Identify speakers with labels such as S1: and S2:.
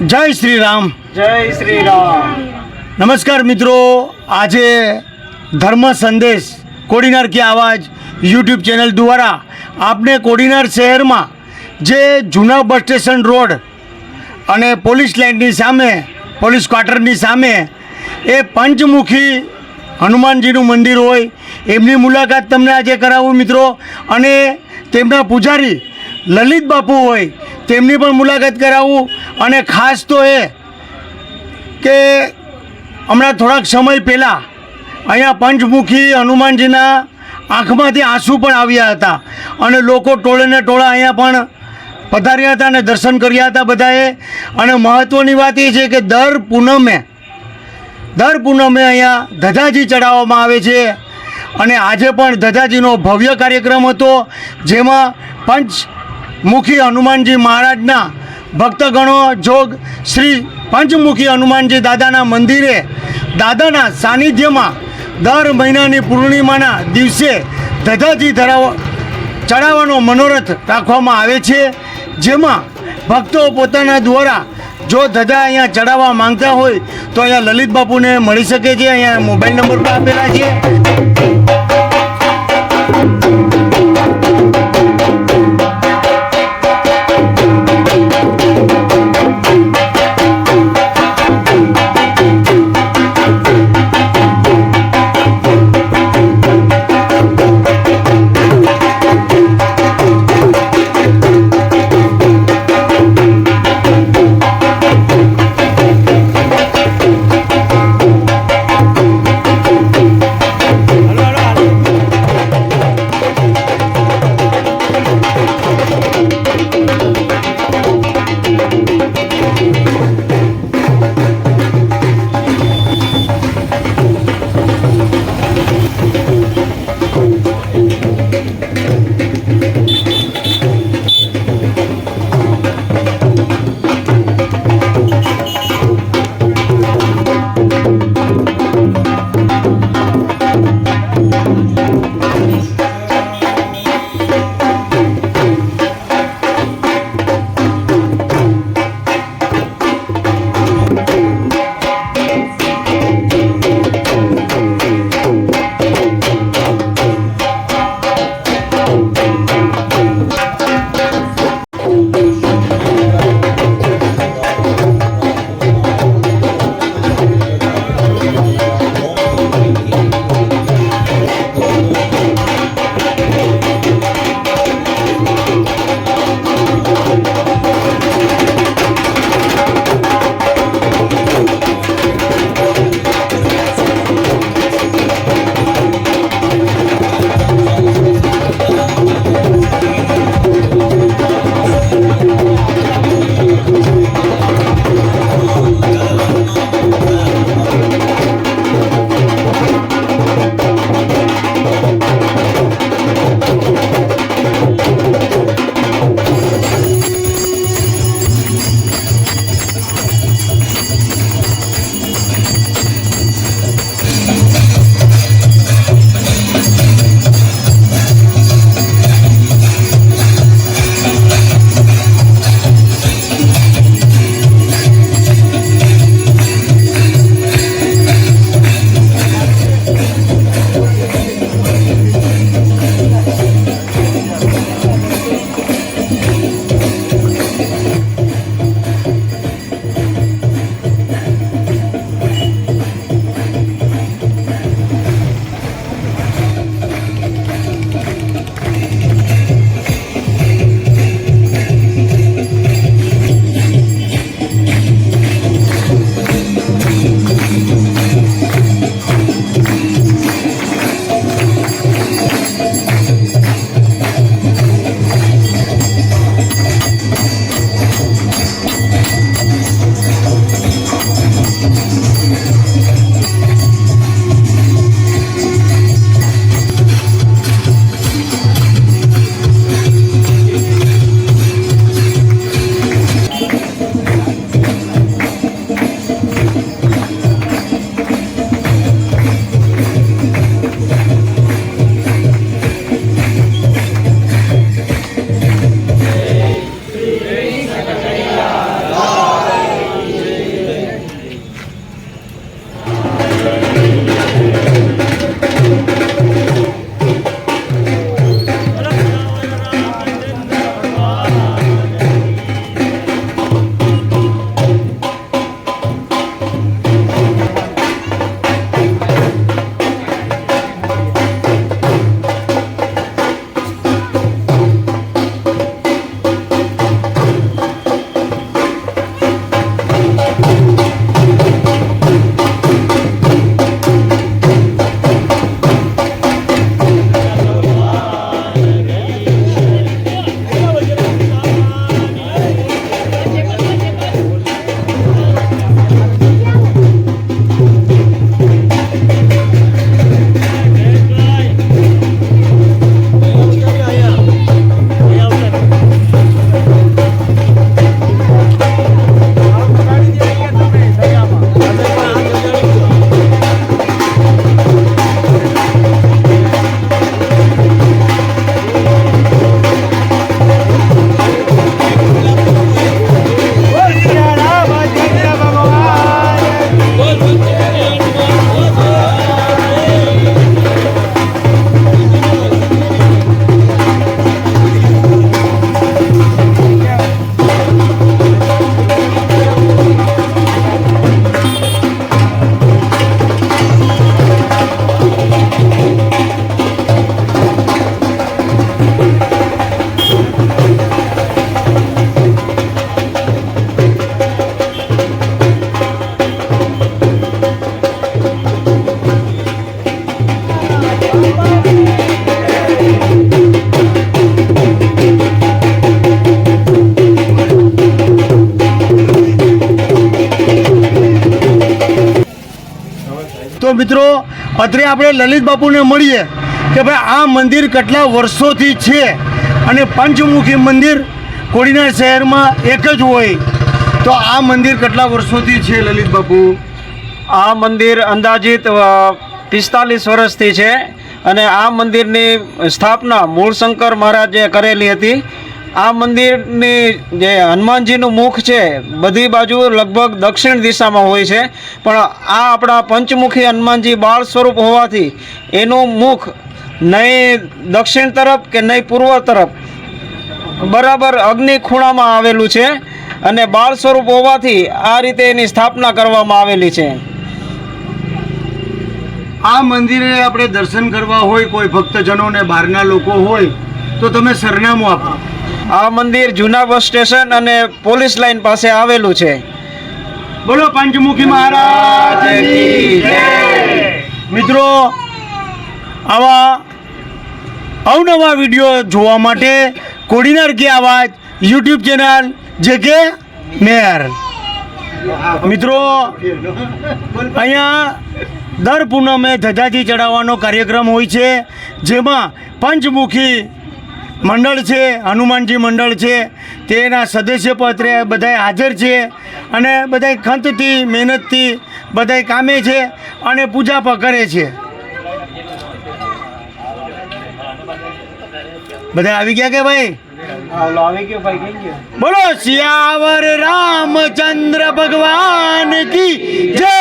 S1: જય શ્રી રામ.
S2: જય શ્રી રામ.
S1: નમસ્કાર મિત્રો, આજે ધર્મ સંદેશ કોડીનાર કી આવાજ યુટ્યુબ ચેનલ દ્વારા આપને કોડીનાર શહેરમાં જે જૂના બસ સ્ટેશન રોડ અને પોલીસ લાઇનની સામે, પોલીસ ક્વાર્ટરની સામે એ પંચમુખી હનુમાનજીનું મંદિર હોય એમની મુલાકાત તમને આજે કરાવું મિત્રો. અને તેમના પૂજારી લલિત બાપુ હોય તેમની પણ મુલાકાત કરાવું. અને ખાસ તો એ કે હમણાં થોડાક સમય પહેલાં અહીંયા પંચમુખી હનુમાનજીના આંખમાંથી આંસુ પણ આવ્યા હતા અને લોકો ટોળે ને ટોળા અહીંયા પણ પધાર્યા હતા અને દર્શન કર્યા હતા બધાએ. અને મહત્ત્વની વાત એ છે કે દર પૂનમે અહીંયા ધજાજી ચડાવવામાં આવે છે. અને આજે પણ ધજાજીનો ભવ્ય કાર્યક્રમ હતો, જેમાં પંચમુખી હનુમાનજી મહારાજના ભક્તગણો જોગ શ્રી પંચમુખી હનુમાનજી દાદાના મંદિરે દાદાના સાનિધ્યમાં દર મહિનાની પૂર્ણિમાના દિવસે ધજાજી ચડાવવાનો મનોરથ રાખવામાં આવે છે, જેમાં ભક્તો પોતાના દ્વારા જો ધજા અહીંયા ચડાવવા માંગતા હોય તો અહીંયા લલિત બાપુને મળી શકે છે. અહીંયા મોબાઈલ નંબર પણ આપેલા છે. તો મિત્રો અત્રે આપણે લલિત બાપુને મળીએ કે ભાઈ આ મંદિર કેટલા વર્ષોથી છે અને પંચમુખી મંદિર કોડીનાર શહેરમાં એક જ હોય, તો આ મંદિર કેટલા વર્ષોથી છે લલિત બાપુ?
S2: આ મંદિર અંદાજિત 45 વર્ષથી છે અને આ મંદિરની સ્થાપના મૂળશંકર મહારાજે કરેલી હતી. આ મંદિરની જે હનુમાનજીનું મુખ છે બધી બાજુ લગભગ દક્ષિણ દિશામાં હોય છે, પણ આ આપણા પંચમુખી હનુમાનજી બાળ સ્વરૂપ હોવાથી એનું મુખ નહીં દક્ષિણ તરફ કે નહીં પૂર્વ તરફ બરાબર અગ્નિ ખૂણામાં આવેલું છે અને બાળ સ્વરૂપ હોવાથી આ રીતે એની સ્થાપના કરવામાં આવેલી છે.
S1: આ મંદિરે આપણે દર્શન કરવા હોય કોઈ ભક્તજનોને બહારના લોકો હોય તો તમે સરનામું આપો.
S2: આ મંદિર જૂના બસ સ્ટેશન અને પોલીસ લાઇન પાસે આવેલું છે.
S1: બોલો પંચમુખી મહારાજ કી જય. મિત્રો આવા અવનવા વિડીયો જોવા માટે કોડીનાર કી આવાજ યુટ્યુબ ચેનલ JK મેયર. મિત્રો અહીંયા દર પૂનમે ધજાજી ચડાવવાનો કાર્યક્રમ હોય છે, જેમાં પંચમુખી મંડળ છે, હનુમાનજી મંડળ છે, તેના સદસ્ય પત્રે બધાય હાજર છે અને બધાય ખંતથી મહેનતથી બધાય કામે છે અને પૂજા પણ કરે છે. બધા આવી ગયા કે ભાઈ? બોલો સિયાવર રામચંદ્ર ભગવાન કી જય.